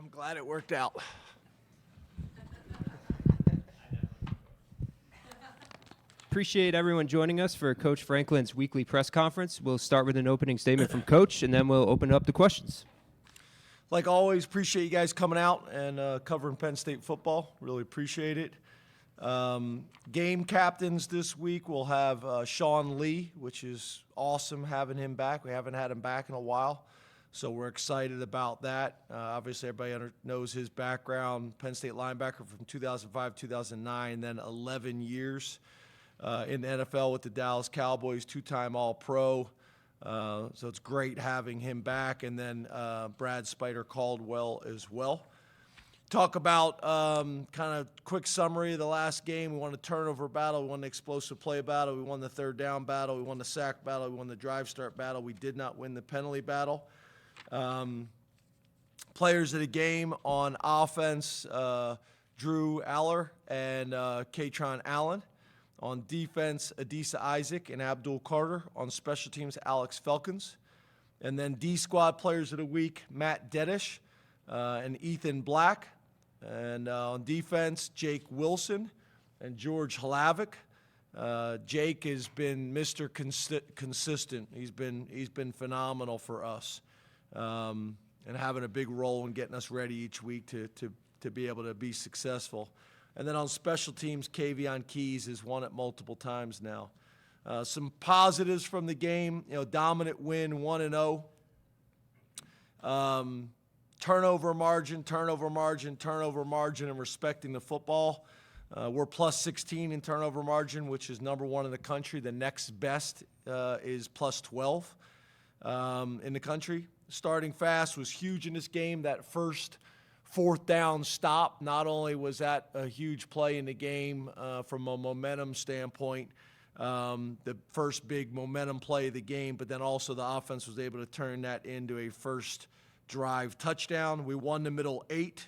I'm glad it worked out. Appreciate everyone joining us for Coach Franklin's weekly press conference. We'll start with an opening statement from Coach, and then we'll open it up to questions. Like always, appreciate you guys coming out and covering Penn State football. Really appreciate it. Game captains this week, we'll have Sean Lee, which is awesome having him back. We haven't had him back in a while, so we're excited about that. Obviously, everybody knows his background. Penn State linebacker from 2005, 2009, then 11 years in the NFL with the Dallas Cowboys, two-time All-Pro. So it's great having him back. And then Brad Spider-Caldwell as well. Talk about kind of quick summary of the last game. We won the turnover battle. We won the explosive play battle. We won the third down battle. We won the sack battle. We won the drive start battle. We did not win the penalty battle. Players of the game on offense, Drew Aller and Katron Allen. On defense, Adisa Isaac and Abdul Carter. On special teams, Alex Felkins. And then D-Squad players of the week, Matt Dedish and Ethan Black. And on defense, Jake Wilson and George Hlavik. Jake has been Mr. Consistent. He's been phenomenal for us, and having a big role in getting us ready each week to be able to be successful. And then on special teams, Kavion Keys has won it multiple times now. Some positives from the game, dominant win, 1-0. Turnover margin, and respecting the football. We're plus 16 in turnover margin, which is number one in the country. The next best is plus 12 in the country. Starting fast was huge in this game. That first fourth down stop, not only was that a huge play in the game from a momentum standpoint, the first big momentum play of the game, but then also the offense was able to turn that into a first drive touchdown. We won the middle 8,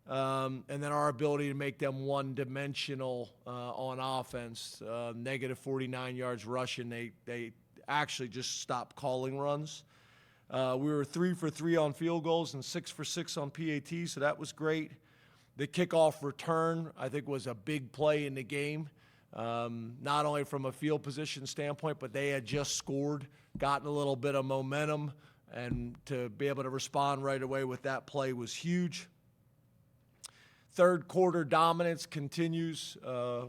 and then our ability to make them one-dimensional on offense, negative 49 yards rushing. They actually just stopped calling runs. We were 3 for 3 on field goals and 6 for 6 on PATs, so that was great. The kickoff return, I think, was a big play in the game, not only from a field position standpoint, but they had just scored, gotten a little bit of momentum, and to be able to respond right away with that play was huge. Third quarter dominance continues.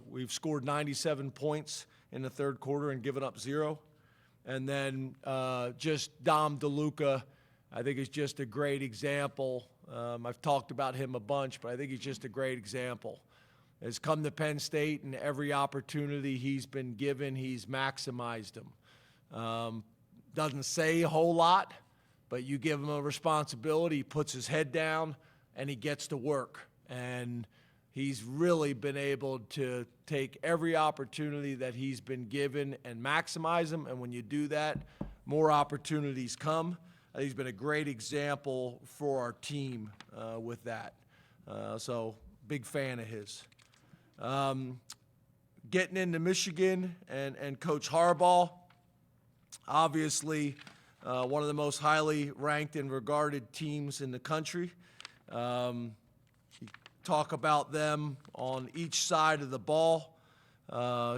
We've scored 97 points in the third quarter and given up 0. And then just Dom DeLuca, I think is just a great example. I've talked about him a bunch, but I think he's just a great example. Has come to Penn State, and every opportunity he's been given, he's maximized them. Doesn't say a whole lot, but you give him a responsibility, he puts his head down, and he gets to work. And he's really been able to take every opportunity that he's been given and maximize them. And when you do that, more opportunities come. He's been a great example for our team with that. So big fan of his. Getting into Michigan and Coach Harbaugh, obviously one of the most highly ranked and regarded teams in the country. Talk about them on each side of the ball.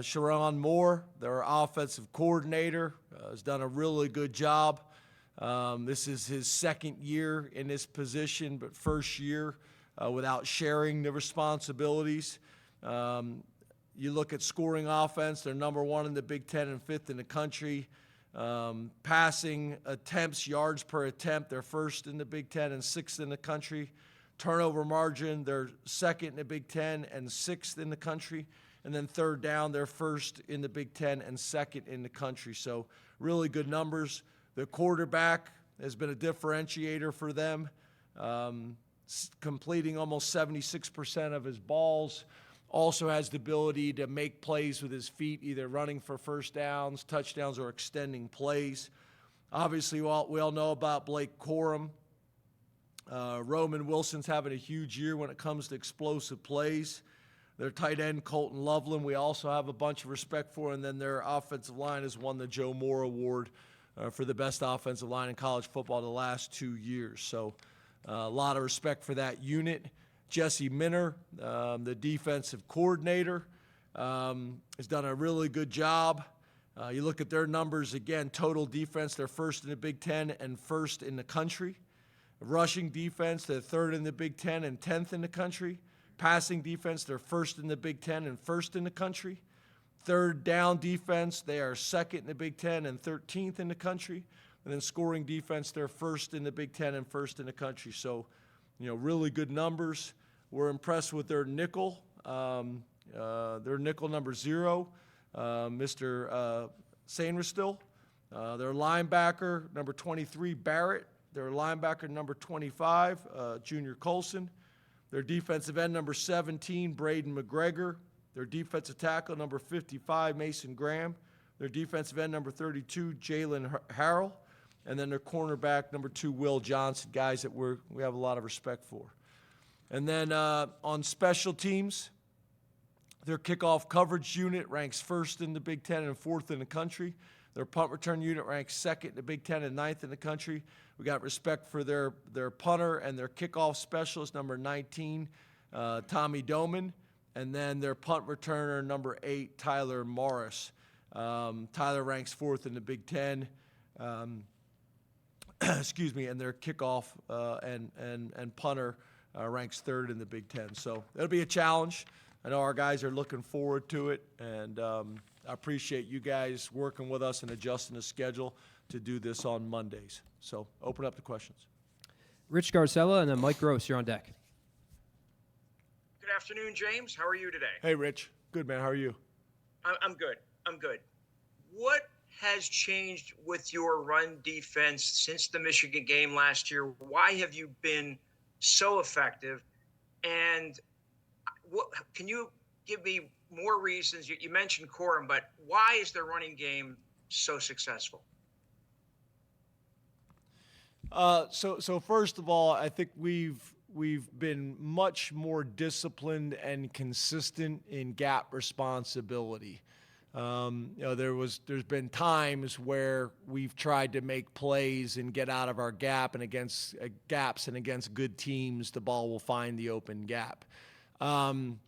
Sharon Moore, their offensive coordinator, has done a really good job. This is his second year in this position, but first year without sharing the responsibilities. You look at scoring offense, they're number 1 in the Big Ten and 5th in the country. Passing attempts, yards per attempt, they're first in the Big Ten and 6th in the country. Turnover margin, they're second in the Big Ten and 6th in the country. And then third down, they're first in the Big Ten and second in the country. So really good numbers. The quarterback has been a differentiator for them, completing almost 76% of his balls. Also has the ability to make plays with his feet, either running for first downs, touchdowns, or extending plays. Obviously, we all know about Blake Corum. Roman Wilson's having a huge year when it comes to explosive plays. Their tight end, Colton Loveland, we also have a bunch of respect for, and then their offensive line has won the Joe Moore Award for the best offensive line in college football the last 2 years. So A lot of respect for that unit. Jesse Minner, the defensive coordinator, has done a really good job. You look at their numbers again, total defense, they're first in the Big Ten and first in the country. Rushing defense, they're third in the Big Ten and 10th in the country. Passing defense, they're first in the Big Ten and first in the country. Third down defense, they are second in the Big Ten and 13th in the country. And then scoring defense, they're first in the Big Ten and first in the country. So, really good numbers. We're impressed with their nickel. Their nickel number 0, Mr. Sainristil. Their linebacker, number 23, Barrett. Their linebacker, number 25, Junior Colson. Their defensive end, number 17, Braden McGregor. Their defensive tackle, number 55, Mason Graham. Their defensive end, number 32, Jalen Harrell. And then their cornerback, number 2, Will Johnson, guys that we have a lot of respect for. And then on special teams, their kickoff coverage unit ranks first in the Big Ten and fourth in the country. Their punt return unit ranks second in the Big Ten and ninth in the country. We got respect for their punter and their kickoff specialist, number 19, Tommy Doman. And then their punt returner, number 8, Tyler Morris. Tyler ranks fourth in the Big Ten. Excuse me, and their kickoff and punter ranks third in the Big Ten. So it'll be a challenge. I know our guys are looking forward to it, and I appreciate you guys working with us and adjusting the schedule to do this on Mondays. So open up the questions. Rich Garcella and then Mike Gross, you're on deck. Good afternoon, James. How are you today? Hey, Rich. Good, man. How are you? I'm good. What has changed with your run defense since the Michigan game last year? Why have you been so effective? And can you give me more reasons? You mentioned Corum, but why is their running game so successful? So first of all, I think we've been much more disciplined and consistent in gap responsibility. There's been times where we've tried to make plays and get out of our gap, and against gaps and against good teams, the ball will find the open gap. And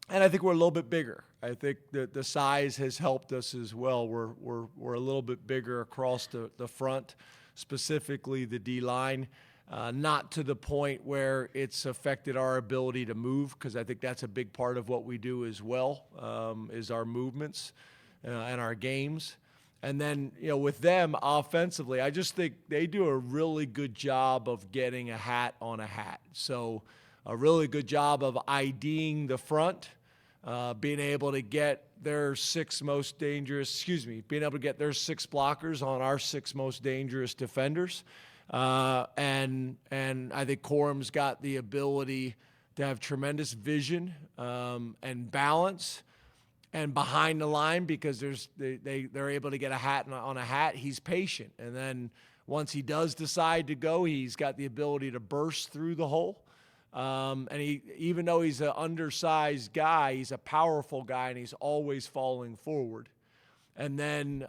I think we're a little bit bigger. I think that the size has helped us as well. We're a little bit bigger across the front, specifically the D-line. Not to the point where it's affected our ability to move, because I think that's a big part of what we do as well, is our movements and our games. And then, with them offensively, I just think they do a really good job of getting a hat on a hat. So a really good job of IDing the front, being able to get their six blockers on our 6 most dangerous defenders. And I think Corum's got the ability to have tremendous vision and balance, and behind the line, because they're able to get a hat on a hat. He's patient, and then once he does decide to go, he's got the ability to burst through the hole. And even though he's an undersized guy, he's a powerful guy, and he's always falling forward. And then,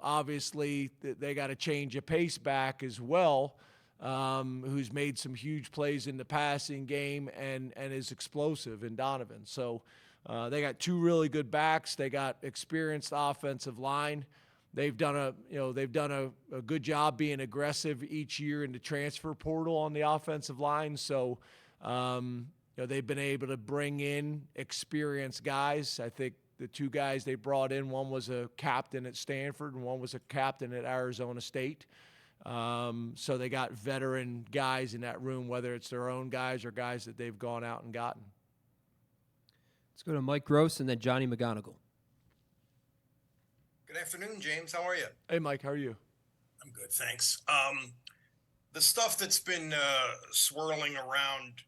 obviously they got a change of pace back as well, who's made some huge plays in the passing game and is explosive in Donovan. So they got 2 really good backs. They got experienced offensive line. They've done a good job being aggressive each year in the transfer portal on the offensive line. So they've been able to bring in experienced guys. I think the 2 guys they brought in, one was a captain at Stanford and one was a captain at Arizona State. So they got veteran guys in that room, whether it's their own guys or guys that they've gone out and gotten. Let's go to Mike Gross and then Johnny McGonigal. Good afternoon, James. How are you? Hey, Mike, how are you? I'm good, thanks. The stuff that's been swirling around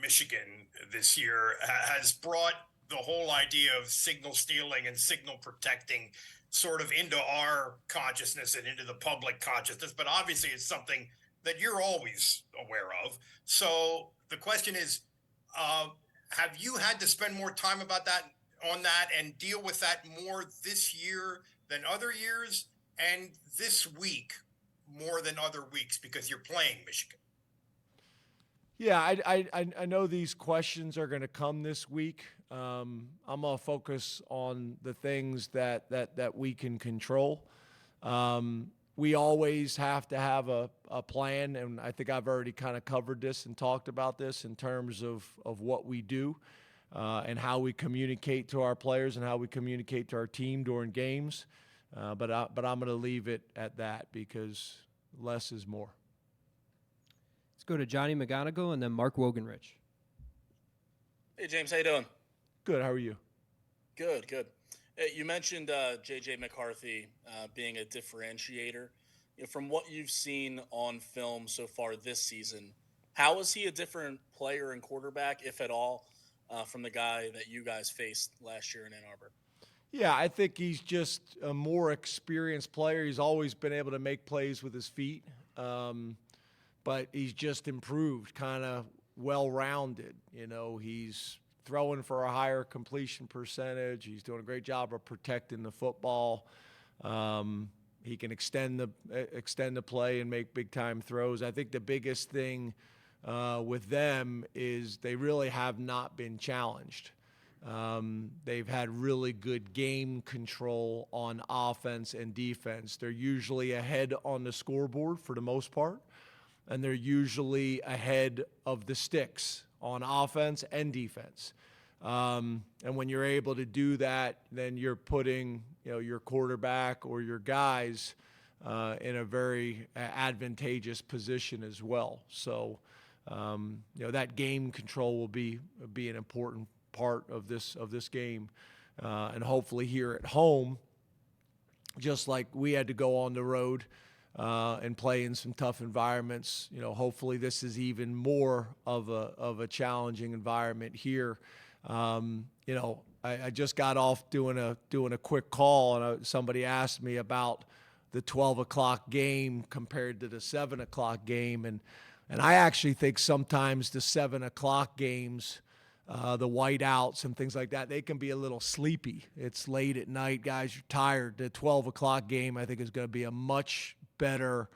Michigan this year has brought the whole idea of signal stealing and signal protecting sort of into our consciousness and into the public consciousness. But obviously, it's something that you're always aware of. So the question is, have you had to spend more time on that and deal with that more this year than other years? And this week, more than other weeks because you're playing Michigan? Yeah, I know these questions are going to come this week. I'm going to focus on the things that we can control. We always have to have a plan, and I think I've already kind of covered this and talked about this in terms of what we do and how we communicate to our players and how we communicate to our team during games. But I'm going to leave it at that because less is more. Let's go to Johnny McGonigal and then Mark Wogenrich. Hey, James, how you doing? Good. How are you? Good, good. Hey, you mentioned J.J. McCarthy being a differentiator. You know, from what you've seen on film so far this season, how is he a different player and quarterback, if at all, from the guy that you guys faced last year in Ann Arbor? Yeah, I think he's just a more experienced player. He's always been able to make plays with his feet, but he's just improved, kind of well-rounded. You know, he's throwing for a higher completion percentage. He's doing a great job of protecting the football. He can extend the play and make big-time throws. I think the biggest thing with them is they really have not been challenged. They've had really good game control on offense and defense. They're usually ahead on the scoreboard for the most part, and they're usually ahead of the sticks on offense and defense. And when you're able to do that, then you're putting, your quarterback or your guys in a very advantageous position as well. So, that game control will be an important part of this game, and hopefully here at home, just like we had to go on the road and play in some tough environments. Hopefully this is even more of a challenging environment here. I just got off doing a quick call, and somebody asked me about the 12 o'clock game compared to the 7 o'clock game, and I actually think sometimes the 7 o'clock games, the whiteouts and things like that, they can be a little sleepy. It's late at night, guys are tired. The 12 o'clock game, I think, is going to be a much better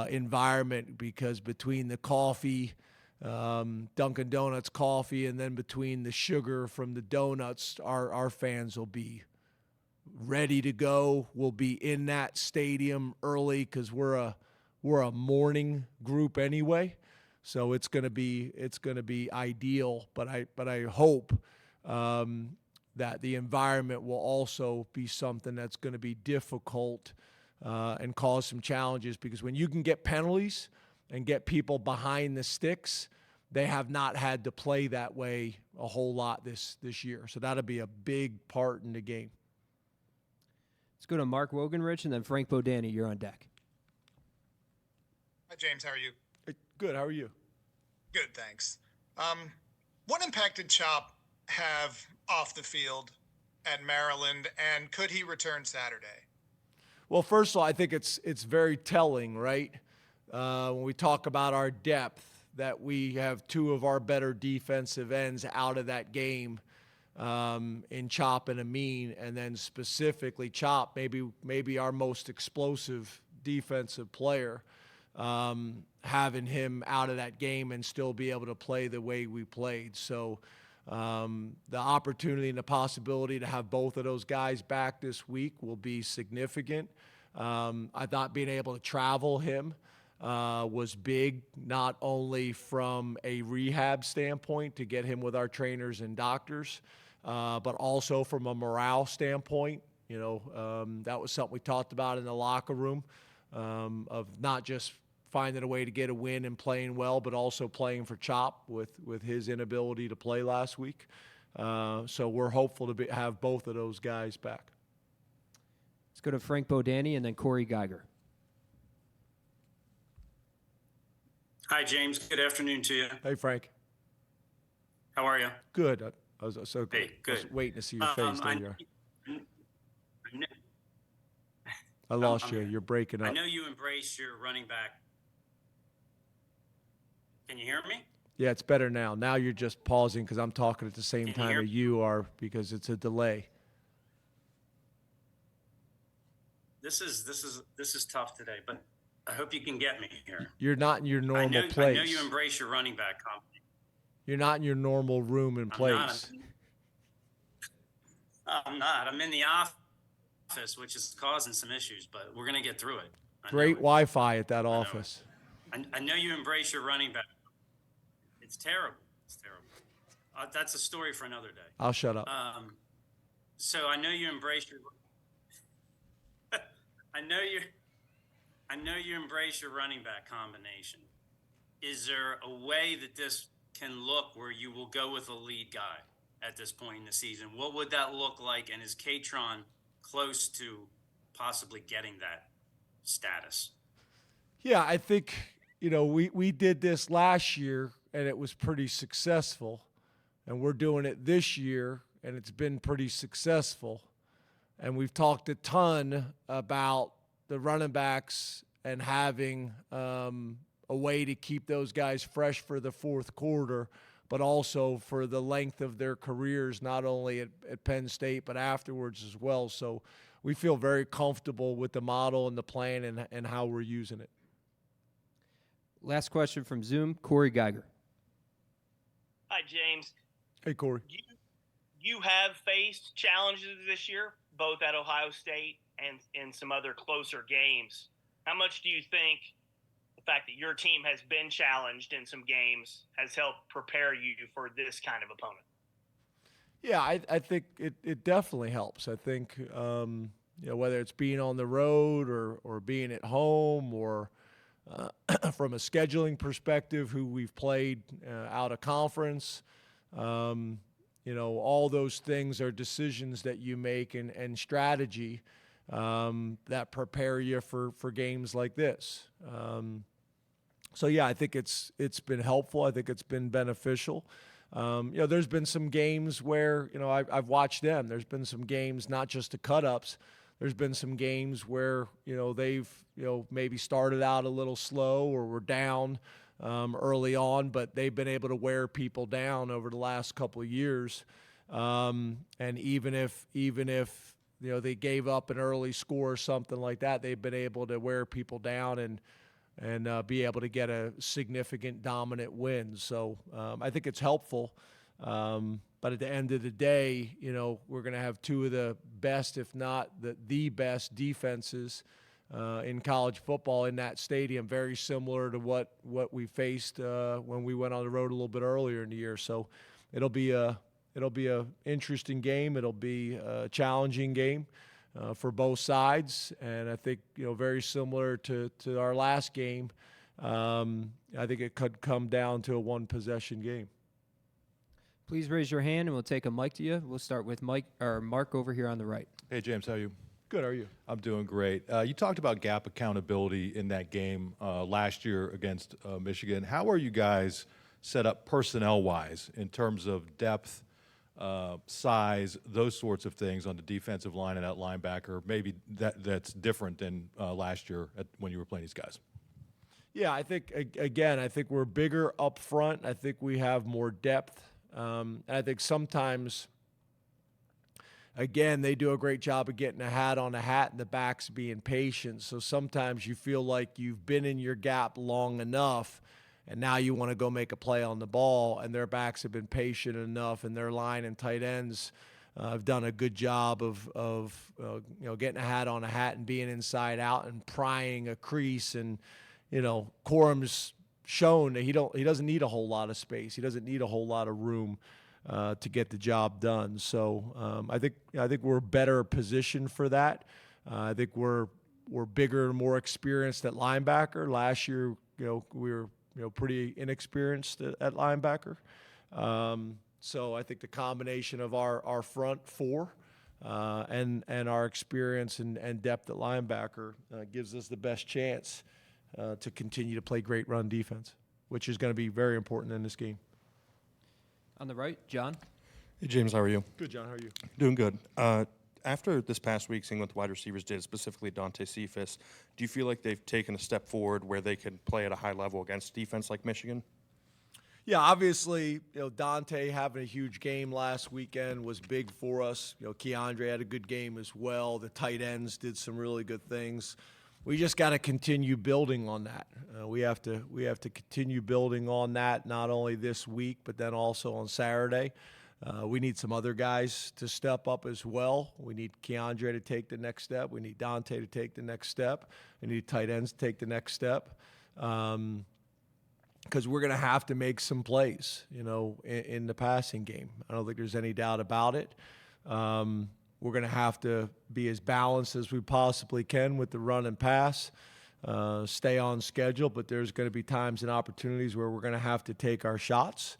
environment because between the coffee, Dunkin' Donuts coffee, and then between the sugar from the donuts, our fans will be ready to go. We'll be in that stadium early because we're a morning group anyway. So it's going to be ideal, but I hope that the environment will also be something that's going to be difficult and cause some challenges, because when you can get penalties and get people behind the sticks, they have not had to play that way a whole lot this year. So that'll be a big part in the game. Let's go to Mark Wogenrich and then Frank Bodani. You're on deck. Hi, James. How are you? Good. How are you? Good, thanks. What impact did Chop have off the field at Maryland, and could he return Saturday? Well, first of all, I think it's very telling, right? When we talk about our depth, that we have two of our better defensive ends out of that game in Chop and Amin, and then specifically Chop, maybe our most explosive defensive player. Having him out of that game and still be able to play the way we played. So the opportunity and the possibility to have both of those guys back this week will be significant. I thought being able to travel him was big, not only from a rehab standpoint to get him with our trainers and doctors, but also from a morale standpoint. That was something we talked about in the locker room, of not just finding a way to get a win and playing well, but also playing for Chop with his inability to play last week. So we're hopeful to have both of those guys back. Let's go to Frank Bodani and then Corey Geiger. Hi, James. Good afternoon to you. Hey, Frank. How are you? Good. I was so good. Hey, good. I was waiting to see your face. There you are. kn- I lost I'm you. here. You're breaking I up. know you embrace your running back. Can you hear me? Yeah, it's better now. Now you're just pausing because I'm talking at the same Can you time hear as you are because it's a delay. This is tough today, but I hope you can get me here. You're not in your normal place. I know you embrace your running back company. You're not in your normal room and place. I'm not. I'm in the office, which is causing some issues, but we're going to get through it. Great Wi-Fi at that office. I know you embrace your running back. It's terrible. It's terrible. That's a story for another day. I'll shut up. So I know you embrace your. I know you embrace your running back combination. Is there a way that this can look where you will go with a lead guy at this point in the season? What would that look like? And is Katron close to possibly getting that status? Yeah, I think, we did this last year and it was pretty successful. And we're doing it this year and it's been pretty successful. And we've talked a ton about the running backs and having a way to keep those guys fresh for the fourth quarter, but also for the length of their careers, not only at Penn State, but afterwards as well. So we feel very comfortable with the model and the plan and how we're using it. Last question from Zoom, Corey Geiger. Hi, James. Hey, Corey. You have faced challenges this year, both at Ohio State and in some other closer games. How much do you think the fact that your team has been challenged in some games has helped prepare you for this kind of opponent? Yeah, I think it definitely helps. I think, whether it's being on the road or being at home or from a scheduling perspective, who we've played out of conference, all those things are decisions that you make and strategy that prepare you for games like this. So yeah, I think it's been helpful. I think it's been beneficial. There's been some games where, I've watched them. There's been some games, not just the cut-ups. There's been some games where, they've, maybe started out a little slow or were down early on, but they've been able to wear people down over the last couple of years. And even if they gave up an early score or something like that, they've been able to wear people down and be able to get a significant dominant win. So I think it's helpful. But at the end of the day, we're going to have two of the best, if not the best defenses in college football in that stadium, very similar to what we faced when we went on the road a little bit earlier in the year. So it'll be a interesting game. It'll be a challenging game for both sides, and I think very similar to our last game. I think it could come down to a one-possession game. Please raise your hand, and we'll take a mic to you. We'll start with Mark over here on the right. Hey, James, how are you? Good, how are you? I'm doing great. You talked about gap accountability in that game last year against Michigan. How are you guys set up personnel-wise in terms of depth, size, those sorts of things on the defensive line and at linebacker? Maybe that's different than last year when you were playing these guys. Yeah, I think, again, we're bigger up front. I think we have more depth. And I think sometimes, again, they do a great job of getting a hat on a hat and the backs being patient. So sometimes you feel like you've been in your gap long enough and now you want to go make a play on the ball, and their backs have been patient enough, and their line and tight ends have done a good job of getting a hat on a hat and being inside out and prying a crease. And Corum's shown that he doesn't need a whole lot of space. He doesn't need a whole lot of room to get the job done. So I think we're better positioned for that. I think we're bigger and more experienced at linebacker. Last year, we were pretty inexperienced at linebacker. So I think the combination of our front four and our experience and depth at linebacker gives us the best chance to continue to play great run defense, which is going to be very important in this game. On the right, John. Hey, James, how are you? Good, John. How are you? Doing good. After this past week, seeing what the wide receivers did, specifically Dante Cephas, do you feel like they've taken a step forward where they can play at a high level against defense like Michigan? Yeah, obviously, Dante having a huge game last weekend was big for us. Keandre had a good game as well. The tight ends did some really good things. we just got to continue building on that. We have to continue building on that, not only this week, but then also on Saturday. We need some other guys to step up as well. We need Keandre to take the next step. We need Dante to take the next step. We need tight ends to take the next step. Because we're going to have to make some plays, in the passing game. I don't think there's any doubt about it. We're going to have to be as balanced as we possibly can with the run and pass, stay on schedule, but there's going to be times and opportunities where we're going to have to take our shots,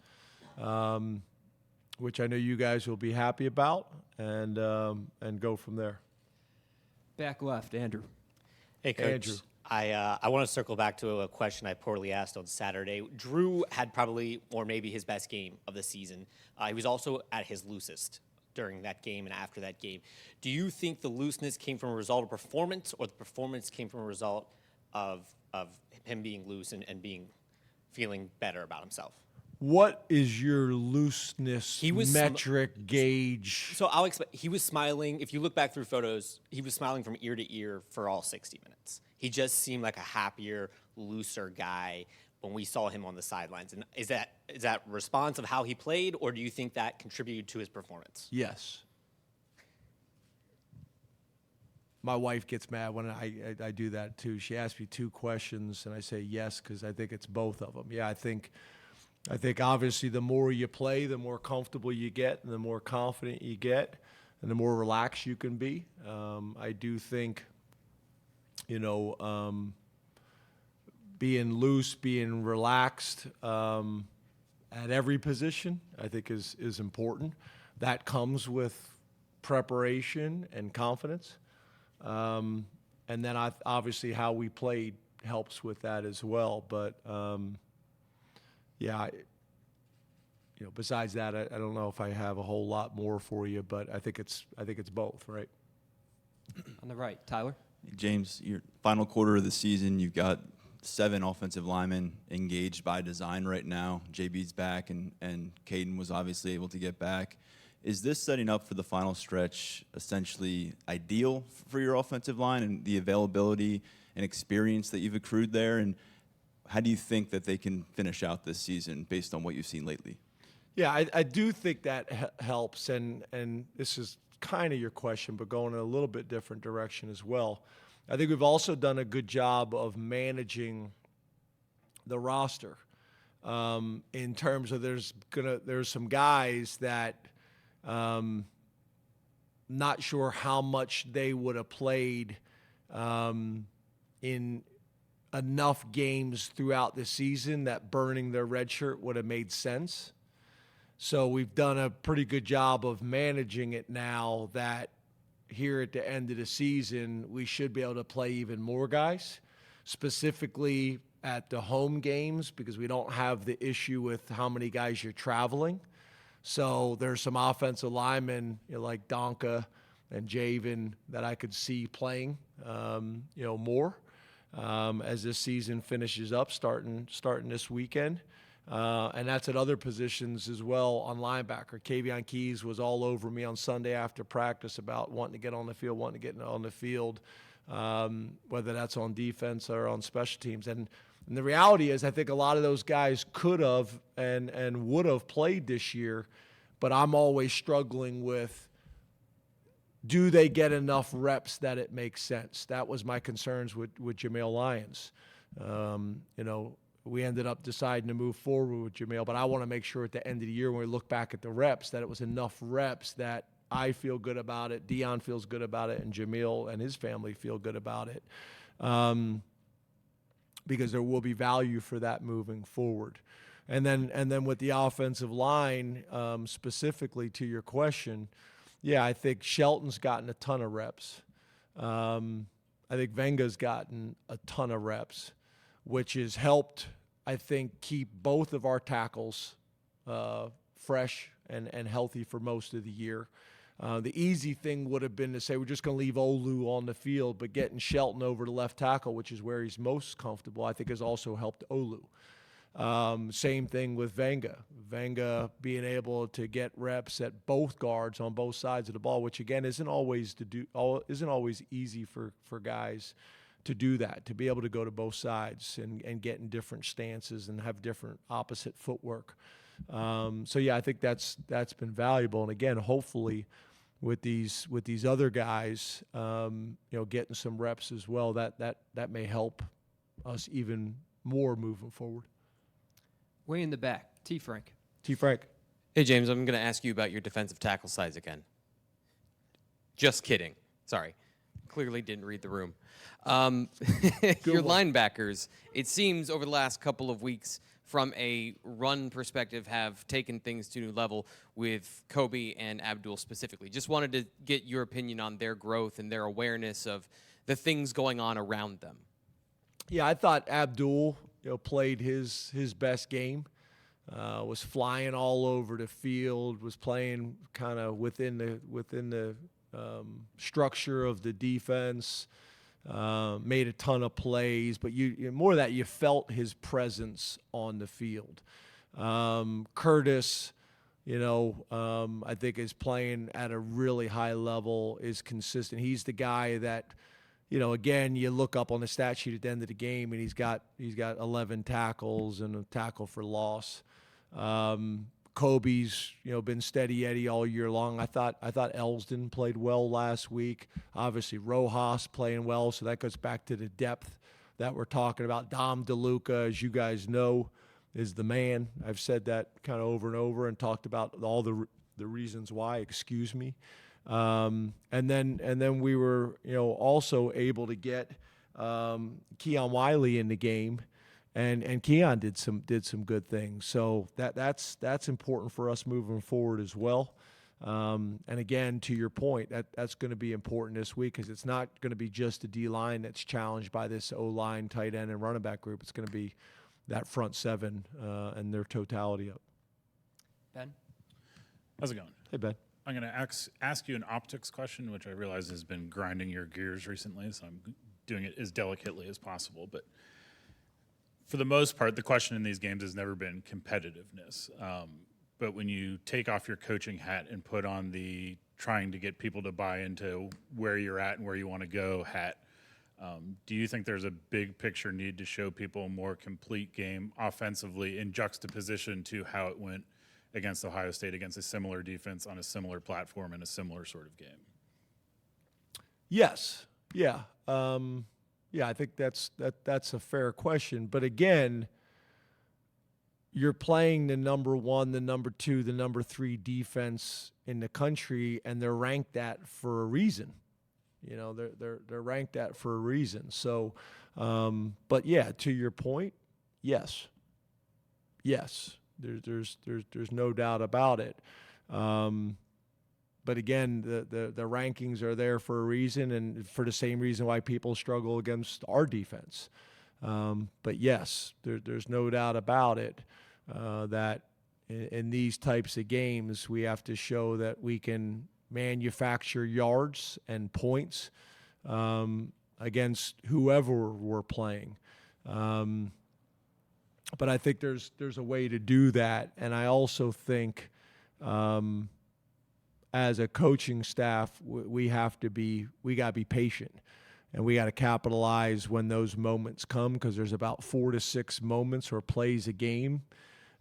which I know you guys will be happy about, and go from there. Back left, Andrew. Hey, Coach. Andrew. I want to circle back to a question I poorly asked on Saturday. Drew had probably, or maybe his best game of the season. He was also at his loosest during that game and after that game. Do you think the looseness came from a result of performance, or the performance came from a result of him being loose and feeling better about himself? What is your looseness was metric gauge? So I'll explain. He was smiling. If you look back through photos, he was smiling from ear to ear for all 60 minutes. He just seemed like a happier, looser guy when we saw him on the sidelines. And is that response of how he played, or do you think that contributed to his performance? Yes. My wife gets mad when I do that too. She asks me 2 questions, and I say yes because I think it's both of them. Yeah, I think obviously the more you play, the more comfortable you get, and the more confident you get, and the more relaxed you can be. I do think, being loose, being relaxed at every position, I think is important. That comes with preparation and confidence. And then obviously how we played helps with that as well. But besides that, I don't know if I have a whole lot more for you, but I think it's both, right? On the right, Tyler. James, your final quarter of the season, you've got 7 offensive linemen engaged by design right now. JB's back, and Caden was obviously able to get back. Is this setting up for the final stretch essentially ideal for your offensive line and the availability and experience that you've accrued there? And how do you think that they can finish out this season based on what you've seen lately? Yeah, I do think that helps, and this is kind of your question, but going in a little bit different direction as well. I think we've also done a good job of managing the roster in terms of there's some guys that not sure how much they would have played in enough games throughout the season that burning their red shirt would have made sense. So we've done a pretty good job of managing it now that here at the end of the season, we should be able to play even more guys, specifically at the home games, because we don't have the issue with how many guys you're traveling. So there's some offensive linemen like Donka and Javen that I could see playing, more as this season finishes up, starting this weekend. And that's at other positions as well on linebacker. Kavion Keys was all over me on Sunday after practice about wanting to get on the field, whether that's on defense or on special teams. And the reality is I think a lot of those guys could have and would have played this year, but I'm always struggling with, do they get enough reps that it makes sense? That was my concerns with Jameel Lyons. We ended up deciding to move forward with Jameel, but I want to make sure at the end of the year when we look back at the reps that it was enough reps that I feel good about it, Dion feels good about it, and Jameel and his family feel good about it, because there will be value for that moving forward. And then with the offensive line, specifically to your question, I think Shelton's gotten a ton of reps. I think Venga's gotten a ton of reps, which has helped, I think, keep both of our tackles fresh and healthy for most of the year. The easy thing would have been to say we're just going to leave Olu on the field, but getting Shelton over to left tackle, which is where he's most comfortable, I think has also helped Olu. Same thing with Venga. Venga being able to get reps at both guards on both sides of the ball, which again isn't always easy for guys to do that, to be able to go to both sides and get in different stances and have different opposite footwork. So yeah, I think that's been valuable. And again, hopefully with these other guys, getting some reps as well, that may help us even more moving forward. Way in the back, T. Frank. T. Frank. Hey, James, I'm going to ask you about your defensive tackle size again. Just kidding. Sorry. Clearly didn't read the room. Your linebackers, it seems over the last couple of weeks, from a run perspective, have taken things to a new level with Kobe and Abdul specifically. Just wanted to get your opinion on their growth and their awareness of the things going on around them. Yeah, I thought Abdul, played his best game. Was flying all over the field. Was playing kind of within the structure of the defense. Made a ton of plays, but more of that, you felt his presence on the field. Curtis, I think is playing at a really high level, is consistent. He's the guy that, again, you look up on the stat sheet at the end of the game, and he's got 11 tackles and a tackle for loss. Kobe's, been steady Eddie all year long. I thought Elsdon played well last week. Obviously, Rojas playing well, so that goes back to the depth that we're talking about. Dom DeLuca, as you guys know, is the man. I've said that kind of over and over and talked about all the reasons why. Excuse me. And then we were, also able to get Keon Wiley in the game. And Keon did some good things, so that's important for us moving forward as well. And again, to your point, that's going to be important this week because it's not going to be just the D line that's challenged by this O line, tight end, and running back group. It's going to be that front seven and their totality up. Ben, how's it going? Hey Ben, I'm going to ask you an optics question, which I realize has been grinding your gears recently, so I'm doing it as delicately as possible, but. For the most part, the question in these games has never been competitiveness. But when you take off your coaching hat and put on the trying to get people to buy into where you're at and where you want to go hat, do you think there's a big picture need to show people a more complete game offensively in juxtaposition to how it went against Ohio State, against a similar defense on a similar platform in a similar sort of game? Yes. Yeah. Yeah, I think that's a fair question. But again, you're playing the number 1, the number 2, the number 3 defense in the country, and they're ranked that for a reason. They're ranked that for a reason. So, but yeah, to your point, yes, there's no doubt about it. But again, the rankings are there for a reason, and for the same reason why people struggle against our defense. But yes, there's no doubt about it that in these types of games, we have to show that we can manufacture yards and points against whoever we're playing. But I think there's a way to do that, and I also think. As a coaching staff, we got to be patient, and we got to capitalize when those moments come, because there's about 4 to 6 moments or plays a game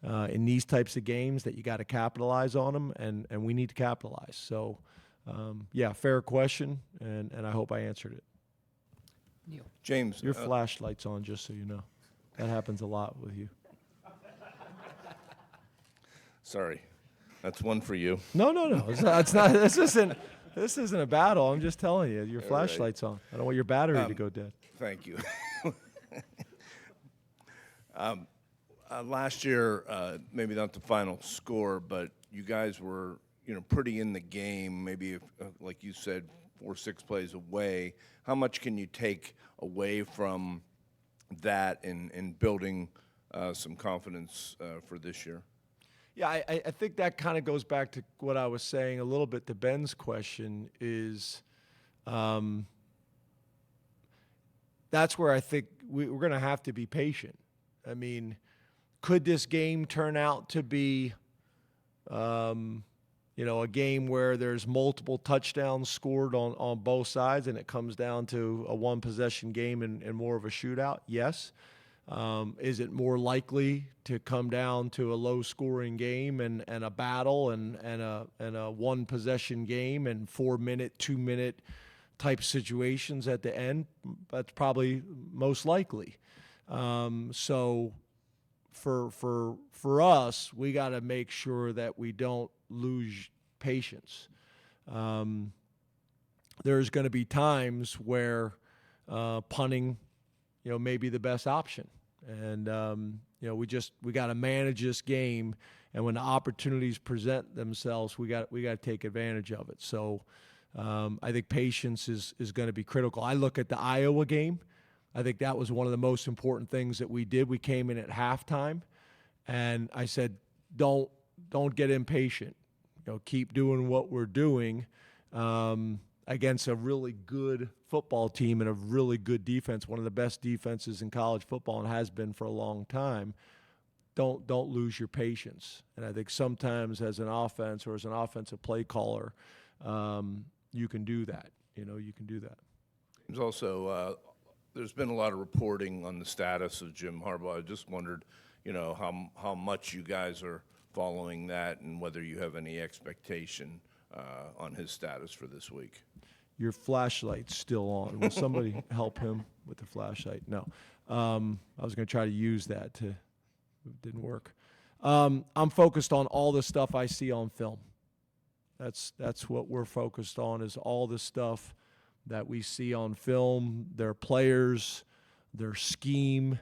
in these types of games that you got to capitalize on them, and we need to capitalize. So, yeah, fair question, and I hope I answered it. Neil. James, your flashlight's on, just so you know. That happens a lot with you. Sorry. That's one for you. No. It's not. This isn't a battle. I'm just telling you. Your flashlight's on. I don't want your battery to go dead. Thank you. Last year, maybe not the final score, but you guys were, pretty in the game. Maybe, like you said, 4 or 6 plays away. How much can you take away from that in building some confidence for this year? Yeah, I think that kind of goes back to what I was saying a little bit to Ben's question is that's where I think we're going to have to be patient. I mean, could this game turn out to be a game where there's multiple touchdowns scored on both sides and it comes down to a one-possession game and more of a shootout? Yes. Is it more likely to come down to a low-scoring game and a battle and a one-possession game and 4-minute, 2-minute type situations at the end? That's probably most likely. So for us, we got to make sure that we don't lose patience. There's going to be times where punting, may be the best option, and we got to manage this game. And when the opportunities present themselves, we got to take advantage of it. So I think patience is going to be critical. I look at the Iowa game. I think that was one of the most important things that we did. We came in at halftime, and I said, don't get impatient. Keep doing what we're doing against a really good football team and a really good defense, one of the best defenses in college football and has been for a long time. Don't lose your patience. And I think sometimes as an offense or as an offensive play caller, you can do that. You can do that. There's also there's been a lot of reporting on the status of Jim Harbaugh. I just wondered, how much you guys are following that and whether you have any expectation on his status for this week. Your flashlight's still on. Will somebody help him with the flashlight? No. I was going to try to use that it didn't work. I'm focused on all the stuff I see on film. That's what we're focused on, is all the stuff that we see on film, their players, their scheme,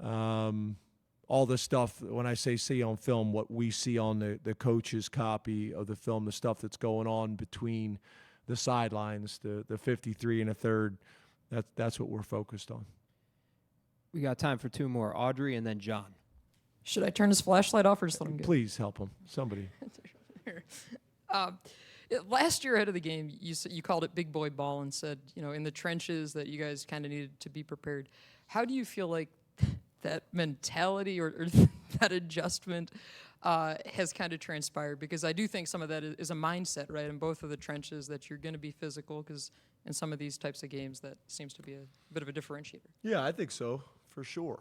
all the stuff. When I say see on film, what we see on the coach's copy of the film, the stuff that's going on between the sidelines, the 53 and a third, that's what we're focused on. We got time for two more, Audrey and then John. Should I turn his flashlight off or just let him go? Please help him, somebody. Last year ahead of the game, you called it big boy ball and said, in the trenches that you guys kind of needed to be prepared. How do you feel like that mentality or that adjustment has kind of transpired? Because I do think some of that is a mindset, right, in both of the trenches, that you're going to be physical, because in some of these types of games that seems to be a bit of a differentiator. Yeah, I think so, for sure.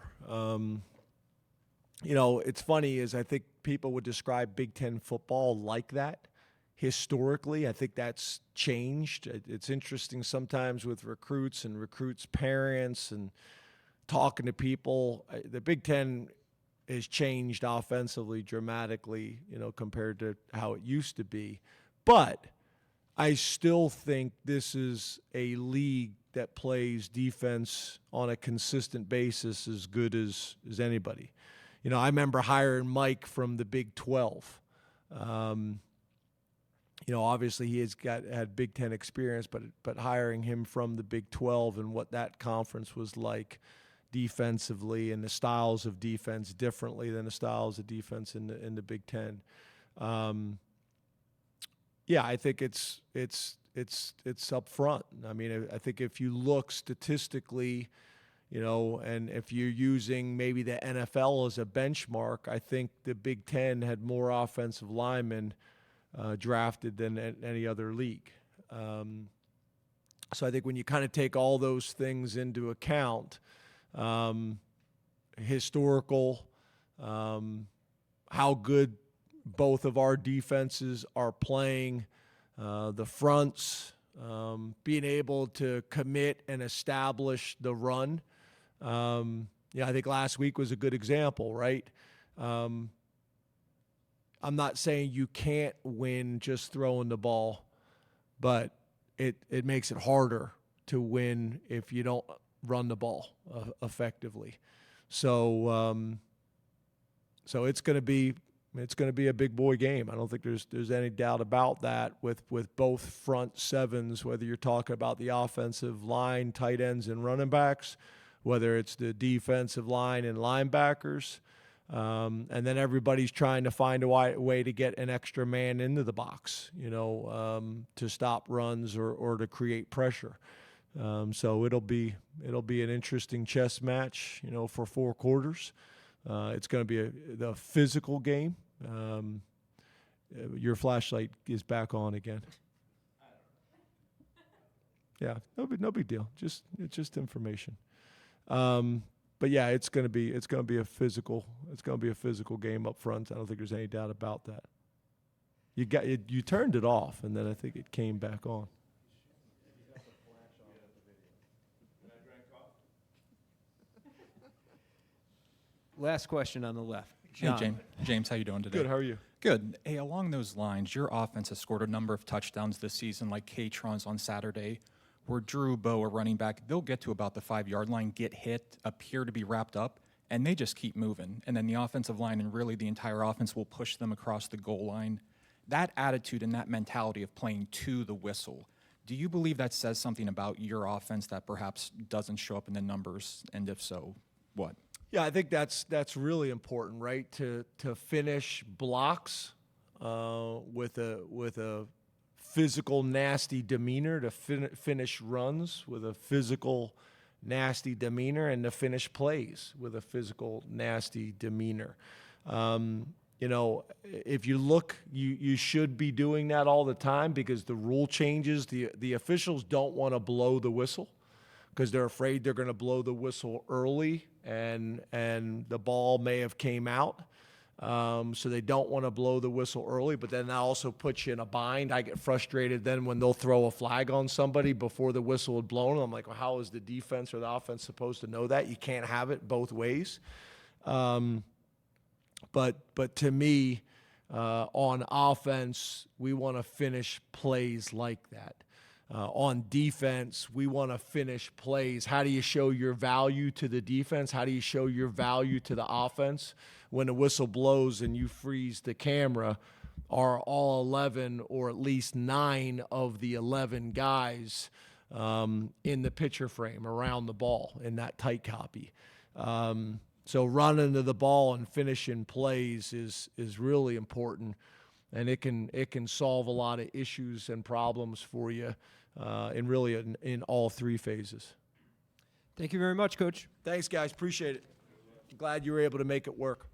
It's funny is I think people would describe Big Ten football like that. Historically, I think that's changed. It's interesting sometimes with recruits and recruits' parents and talking to people. The Big Ten has changed offensively dramatically, compared to how it used to be. But I still think this is a league that plays defense on a consistent basis as good as anybody. I remember hiring Mike from the Big 12. Obviously he had Big Ten experience, but hiring him from the Big 12 and what that conference was like defensively, and the styles of defense differently than the styles of defense in the Big Ten. I think it's up front. I mean, I think if you look statistically, and if you're using maybe the NFL as a benchmark, I think the Big Ten had more offensive linemen drafted than any other league. So I think when you kind of take all those things into account, historical, how good both of our defenses are playing, the fronts, being able to commit and establish the run. I think last week was a good example, right? I'm not saying you can't win just throwing the ball, but it makes it harder to win if you don't run the ball effectively. So it's going to be a big boy game. I don't think there's any doubt about that with both front sevens, whether you're talking about the offensive line, tight ends, and running backs, whether it's the defensive line and linebackers. And then everybody's trying to find a way to get an extra man into the box, to stop runs or to create pressure. So it'll be an interesting chess match, for 4 quarters. It's going to be the physical game. Your flashlight is back on again. Yeah, no big deal. It's just information. But yeah, it's gonna be a physical game up front. I don't think there's any doubt about that. You turned it off, and then I think it came back on. Last question on the left. Hey, John. James, how you doing today? Good. How are you? Good. Hey, along those lines, your offense has scored a number of touchdowns this season, like K-Tron's on Saturday, where Drew, Bo, a running back, they'll get to about the 5-yard line, get hit, appear to be wrapped up, and they just keep moving. And then the offensive line and really the entire offense will push them across the goal line. That attitude and that mentality of playing to the whistle, do you believe that says something about your offense that perhaps doesn't show up in the numbers? And if so, what? Yeah, I think that's really important, right? To finish blocks with a physical, nasty demeanor, to finish runs with a physical, nasty demeanor, and to finish plays with a physical, nasty demeanor. If you look, you should be doing that all the time because the rule changes. The officials don't want to blow the whistle because they're afraid they're going to blow the whistle early and the ball may have came out. So they don't want to blow the whistle early, but then that also puts you in a bind. I get frustrated then when they'll throw a flag on somebody before the whistle had blown. I'm like, well, how is the defense or the offense supposed to know that? You can't have it both ways. But to me, on offense, we want to finish plays like that. On defense, we want to finish plays. How do you show your value to the defense? How do you show your value to the offense? When the whistle blows and you freeze the camera, are all 11 or at least 9 of the 11 guys in the picture frame around the ball in that tight copy? So running to the ball and finishing plays is really important, and it can solve a lot of issues and problems for you in all 3 phases. Thank you very much, Coach. Thanks, guys. Appreciate it. Glad you were able to make it work.